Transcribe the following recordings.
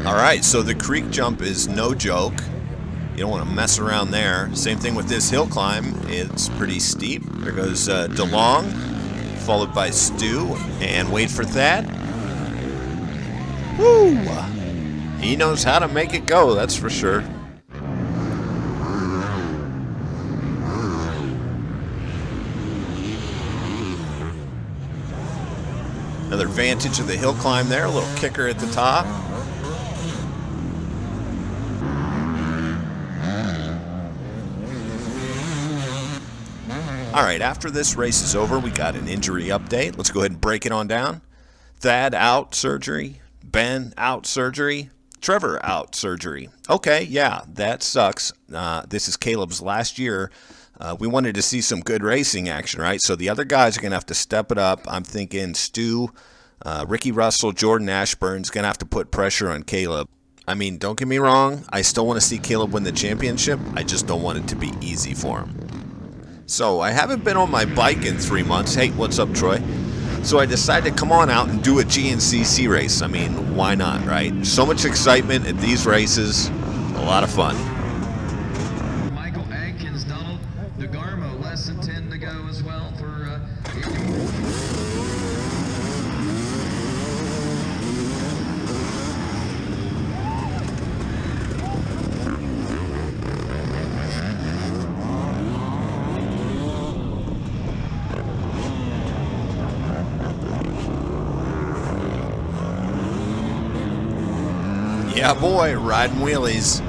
Alright, so the creek jump is no joke. You don't want to mess around there. Same thing with this hill climb. It's pretty steep. There goes DeLong, followed by Stu, and wait for that. Woo! He knows how to make it go, that's for sure. Another advantage of the hill climb there, a little kicker at the top. Alright, after this race is over, we got an injury update. Let's go ahead and break it on down. Thad out, surgery. Ben out, surgery. Trevor out, surgery. Okay, yeah, that sucks. This is Caleb's last year. We wanted to see some good racing action, right? So the other guys are going to have to step it up. I'm thinking Stu, Ricky Russell, Jordan Ashburn's going to have to put pressure on Caleb. I mean, don't get me wrong. I still want to see Caleb win the championship. I just don't want it to be easy for him. So I haven't been on my bike in 3 months. Hey, what's up, Troy? So I decided to come on out and do a GNCC race. I mean, why not, right? So much excitement at these races. A lot of fun. Michael Adkins, Donald DeGarmo, less than 10 to go as well for Yeah, boy, riding wheelies.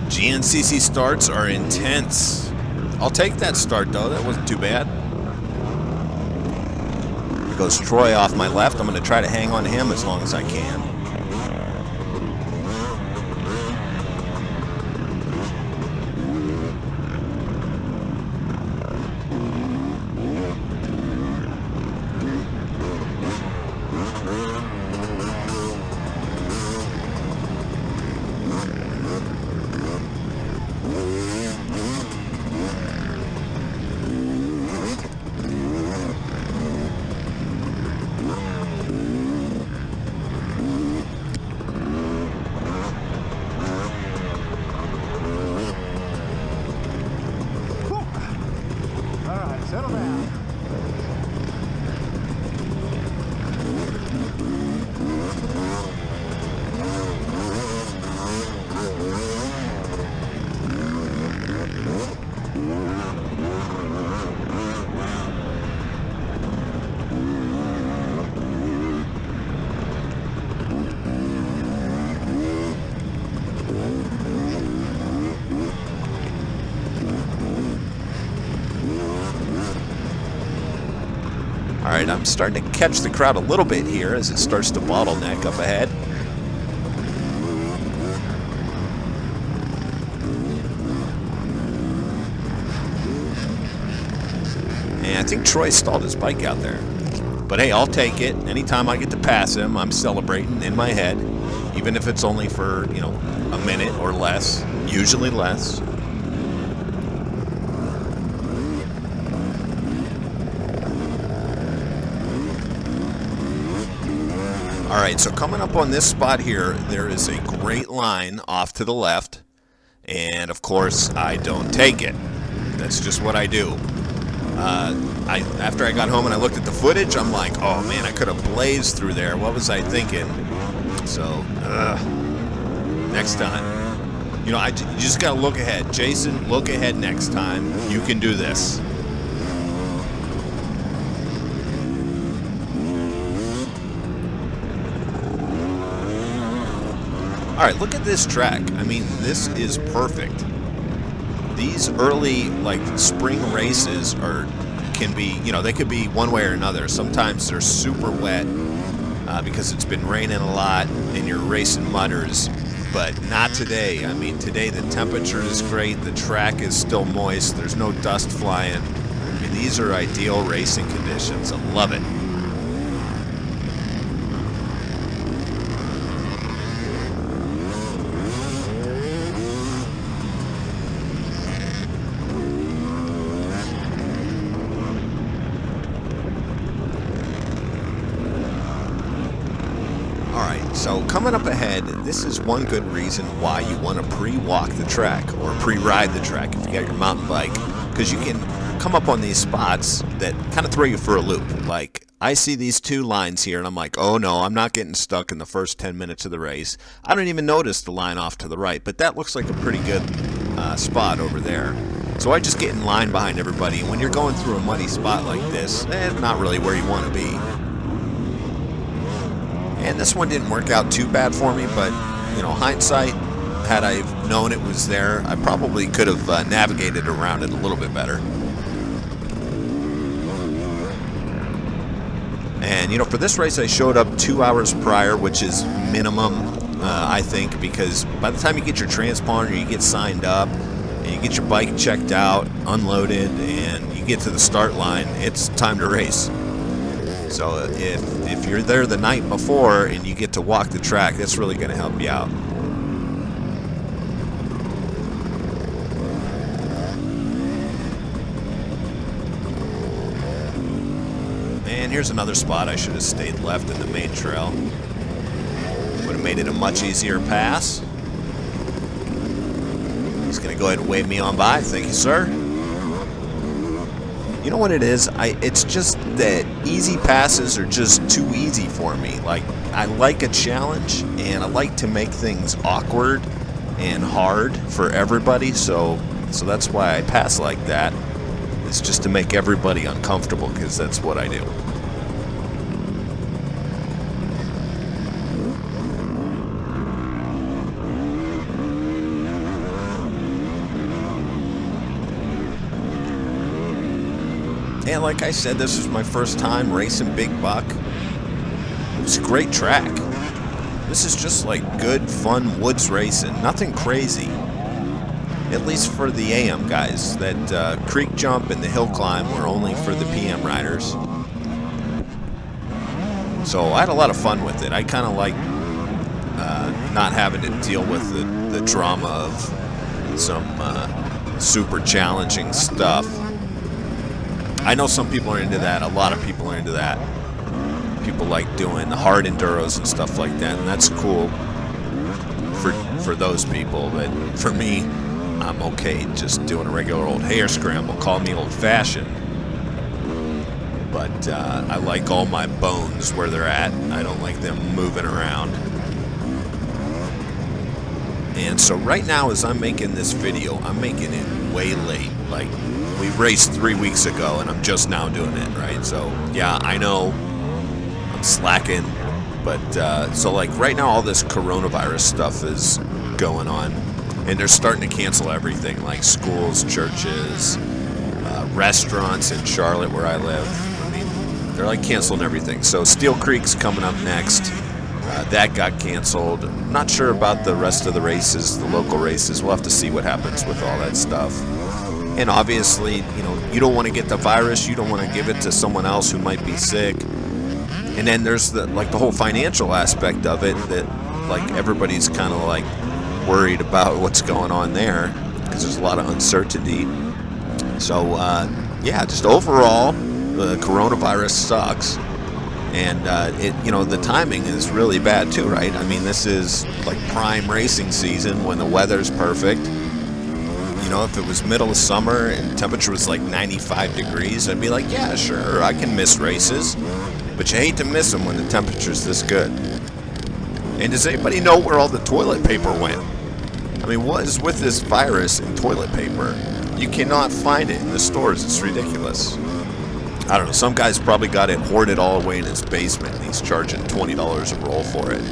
GNCC starts are intense. I'll take that start, though. That wasn't too bad. There goes Troy off my left. I'm going to try to hang on to him as long as I can. Settle down. Alright, I'm starting to catch the crowd a little bit here as it starts to bottleneck up ahead. And I think Troy stalled his bike out there. But hey, I'll take it. Anytime I get to pass him, I'm celebrating in my head. Even if it's only for, a minute or less. Usually less. Alright, so coming up on this spot here, there is a great line off to the left. And of course, I don't take it. That's just what I do. After I got home and I looked at the footage, I'm like, oh man, I could have blazed through there. What was I thinking? So, next time. You just got to look ahead. Jason, look ahead next time. You can do this. Alright, look at this track. I mean, this is perfect. These early, spring races can be, they could be one way or another. Sometimes they're super wet because it's been raining a lot and you're racing mudders. But not today. I mean, today the temperature is great. The track is still moist. There's no dust flying. I mean, these are ideal racing conditions. I love it. Alright, So coming up ahead, this is one good reason why you want to pre-walk the track or pre-ride the track if you got your mountain bike, because you can come up on these spots that kind of throw you for a loop. Like, I see these two lines here and I'm like, oh no, I'm not getting stuck in the first 10 minutes of the race. I don't even notice the line off to the right, but that looks like a pretty good spot over there. So I just get in line behind everybody. When you're going through a muddy spot like this, not really where you want to be. And this one didn't work out too bad for me, but, you know, hindsight, had I known it was there, I probably could have navigated around it a little bit better. And, you know, for this race, I showed up 2 hours prior, which is minimum, I think, because by the time you get your transponder, you get signed up, and you get your bike checked out, unloaded, and you get to the start line, it's time to race. So if you're there the night before and you get to walk the track, that's really going to help you out. And here's another spot. I should have stayed left in the main trail. Would have made it a much easier pass. He's going to go ahead and wave me on by. Thank you, sir. You know what it is? It's just that easy passes are just too easy for me. Like, I like a challenge, and I like to make things awkward and hard for everybody. So that's why I pass like that. It's just to make everybody uncomfortable, because that's what I do. And like I said, this was my first time racing Big Buck. It was a great track. This is just like good, fun woods racing. Nothing crazy. At least for the AM guys. That creek jump and the hill climb were only for the PM riders. So I had a lot of fun with it. I kind of like not having to deal with the drama of some super challenging stuff. I know some people are into that. A lot of people are into that. People like doing the hard enduros and stuff like that, and that's cool for those people. But for me, I'm okay just doing a regular old hare scramble. Call me old-fashioned, but I like all my bones where they're at. I don't like them moving around. And so right now, as I'm making this video, I'm making it way late. Like, we raced 3 weeks ago, and I'm just now doing it, right? So, yeah, I know I'm slacking, but, so, like, right now all this coronavirus stuff is going on, and they're starting to cancel everything, like schools, churches, restaurants in Charlotte where I live. I mean, they're, like, canceling everything. So Steel Creek's coming up next. That got canceled. I'm not sure about the rest of the races, the local races. We'll have to see what happens with all that stuff. And obviously, you know, you don't want to get the virus. You don't want to give it to someone else who might be sick. And then there's the whole financial aspect of it that, like, everybody's kind of like worried about what's going on there because there's a lot of uncertainty. So, yeah, just overall, the coronavirus sucks. And, you know, the timing is really bad too, right? I mean, this is like prime racing season when the weather's perfect. You know, if it was middle of summer and temperature was like 95 degrees, I'd be like, yeah, sure, I can miss races. But you hate to miss them when the temperature's this good. And does anybody know where all the toilet paper went? I mean, what is with this virus and toilet paper? You cannot find it in the stores. It's ridiculous. I don't know, some guy's probably got it hoarded all away in his basement and he's charging $20 a roll for it.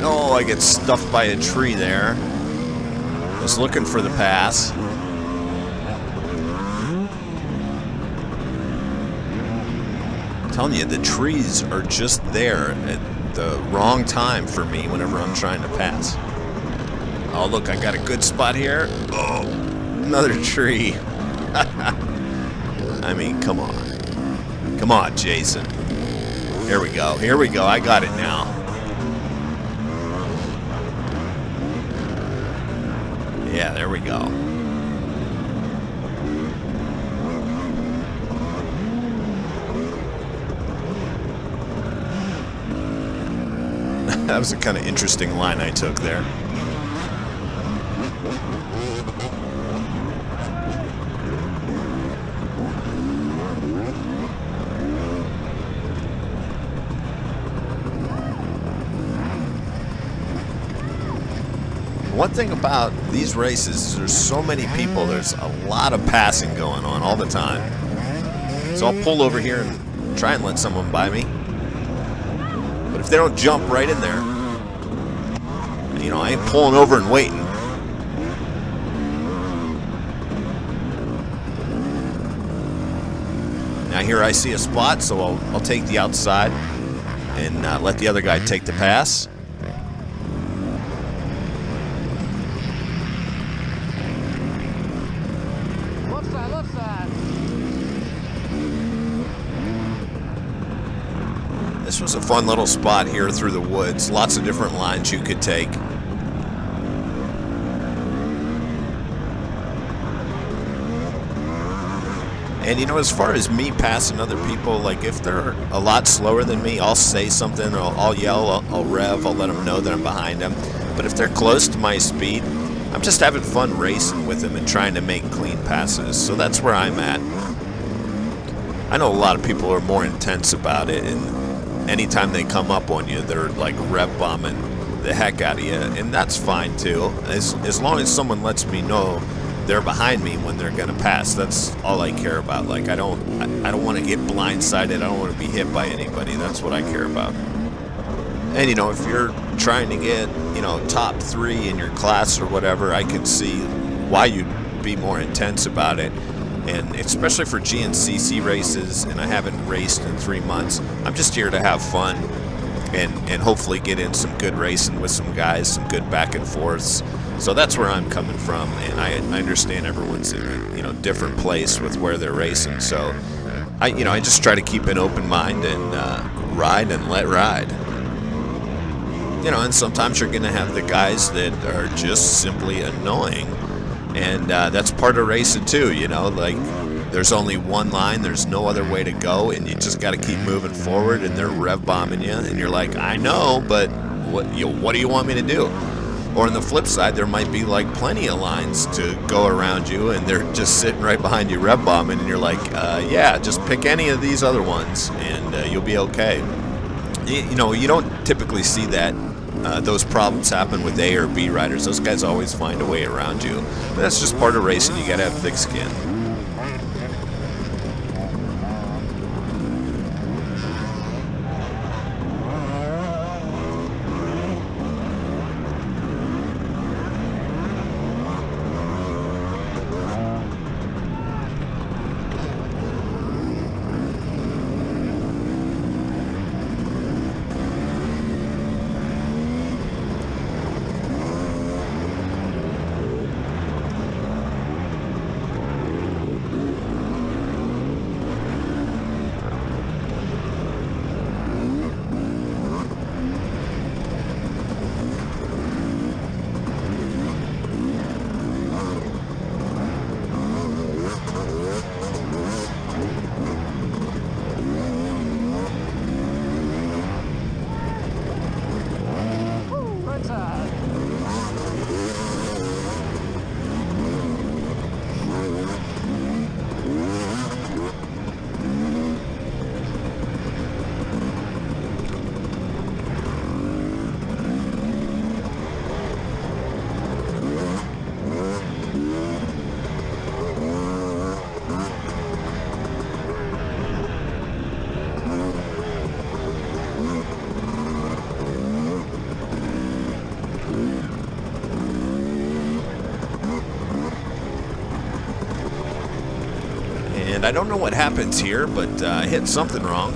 Oh, I get stuffed by a tree there. I was looking for the pass. I'm telling you, the trees are just there at the wrong time for me whenever I'm trying to pass. Oh, look, I got a good spot here. Oh, another tree. I mean, come on. Come on, Jason. Here we go. Here we go. I got it now. Yeah, there we go. That was a kind of interesting line I took there. One thing about these races is there's so many people, there's a lot of passing going on all the time. So I'll pull over here and try and let someone by me. But if they don't jump right in there, you know, I ain't pulling over and waiting. Now here I see a spot, so I'll take the outside and let the other guy take the pass. Left side. This was a fun little spot here through the woods. Lots of different lines you could take. And you know, as far as me passing other people, like if they're a lot slower than me, I'll say something, or I'll yell, I'll rev, I'll let them know that I'm behind them. But if they're close to my speed, I'm just having fun racing with them and trying to make clean passes. So that's where I'm at. I know a lot of people are more intense about it, and anytime they come up on you, they're like rev bombing the heck out of you, and that's fine too. As long as someone lets me know they're behind me when they're gonna pass, that's all I care about. Like I don't want to get blindsided. I don't want to be hit by anybody. That's what I care about. And you know, if you're trying to get, you know, top 3 in your class or whatever, I can see why you'd be more intense about it. And especially for GNCC races, and I haven't raced in 3 months, I'm just here to have fun and hopefully get in some good racing with some guys, some good back and forths. So that's where I'm coming from, and I understand everyone's in a, you know, different place with where they're racing. So I just try to keep an open mind and ride and let ride. You know, and sometimes you're going to have the guys that are just simply annoying, and that's part of racing too, you know, like there's only one line, there's no other way to go, and you just got to keep moving forward, and they're rev bombing you, and you're like, I know, but what do you want me to do? Or on the flip side, there might be like plenty of lines to go around you, and they're just sitting right behind you rev bombing, and you're like, yeah, just pick any of these other ones, and you'll be okay. You know, you don't typically see that those problems happen with A or B riders. Those guys always find a way around you. But that's just part of racing. You gotta have thick skin. And I don't know what happens here, but I hit something wrong.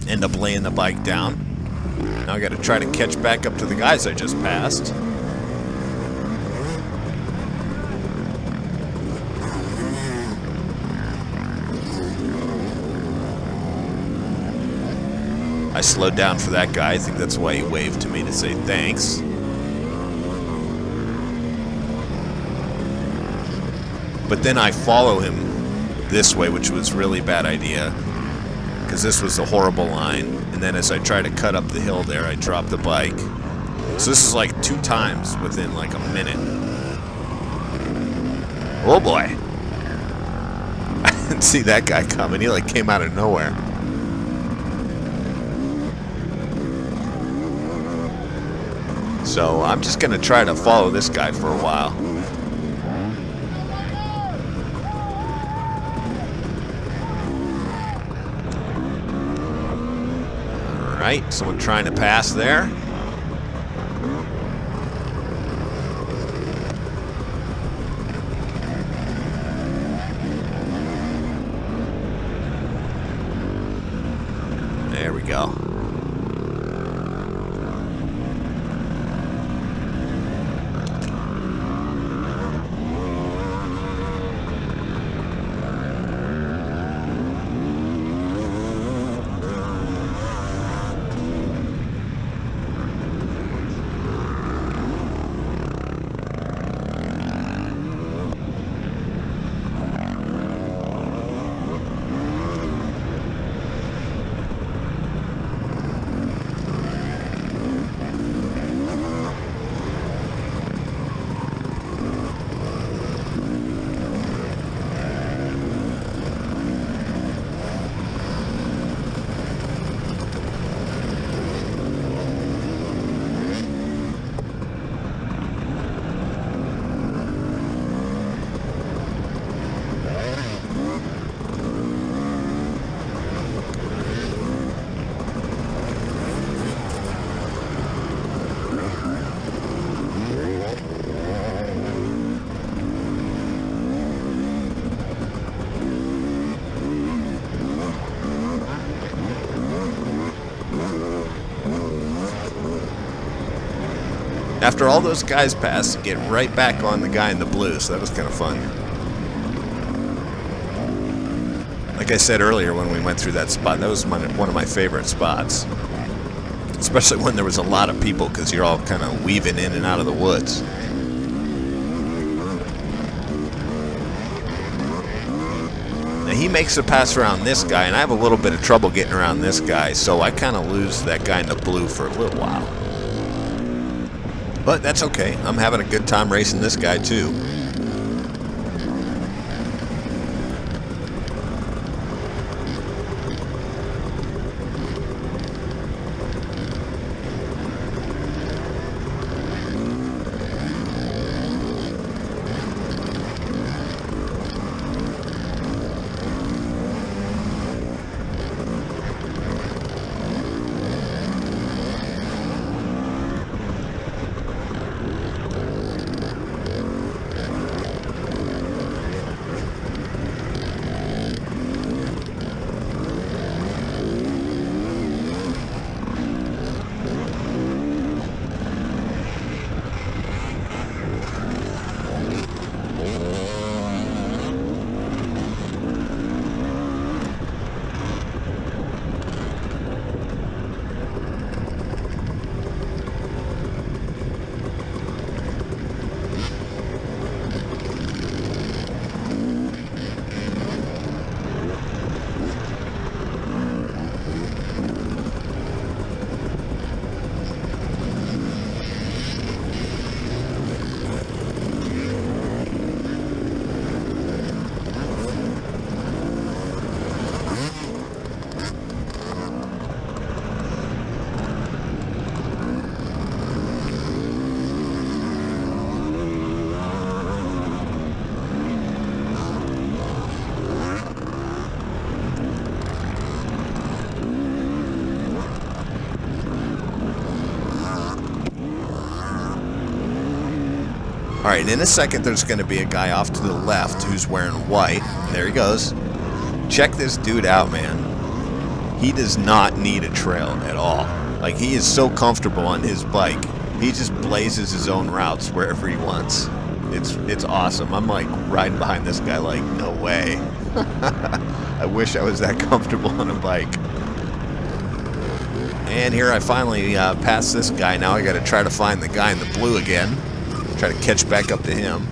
End up laying the bike down. Now I got to try to catch back up to the guys I just passed. I slowed down for that guy. I think that's why he waved to me to say thanks. But then I follow him this way, which was really bad idea, because this was a horrible line. And then as I try to cut up the hill there, I drop the bike. So this is like 2 times within like a minute. Oh boy. I didn't see that guy coming. He like came out of nowhere. So I'm just going to try to follow this guy for a while. Alright, someone trying to pass there. There we go. After all those guys passed, get right back on the guy in the blue, so that was kind of fun. Like I said earlier when we went through that spot, that was one of my favorite spots. Especially when there was a lot of people, because you're all kind of weaving in and out of the woods. Now he makes a pass around this guy, and I have a little bit of trouble getting around this guy, so I kind of lose that guy in the blue for a little while. But that's okay. I'm having a good time racing this guy too. Alright, in a second there's going to be a guy off to the left who's wearing white. There he goes. Check this dude out, man. He does not need a trail at all. Like, he is so comfortable on his bike. He just blazes his own routes wherever he wants. It's awesome. I'm like riding behind this guy like, no way. I wish I was that comfortable on a bike. And here I finally passed this guy. Now I got to try to find the guy in the blue again. Try to catch back up to him.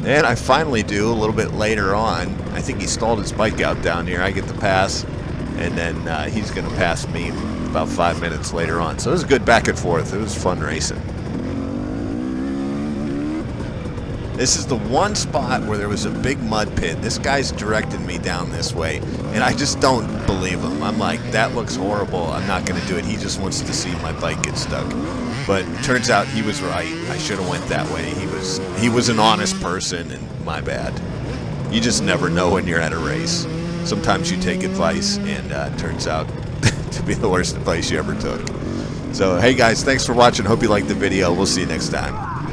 And I finally do a little bit later on. I think he stalled his bike out down here. I get the pass, and then he's going to pass me about 5 minutes later on. So it was a good back and forth. It was fun racing. This is the one spot where there was a big mud pit. This guy's directing me down this way, and I just don't believe him. I'm like, that looks horrible. I'm not going to do it. He just wants to see my bike get stuck. But it turns out he was right. I should have went that way. He was an honest person, and my bad. You just never know when you're at a race. Sometimes you take advice, and it turns out to be the worst advice you ever took. So, hey guys, thanks for watching. Hope you liked the video. We'll see you next time.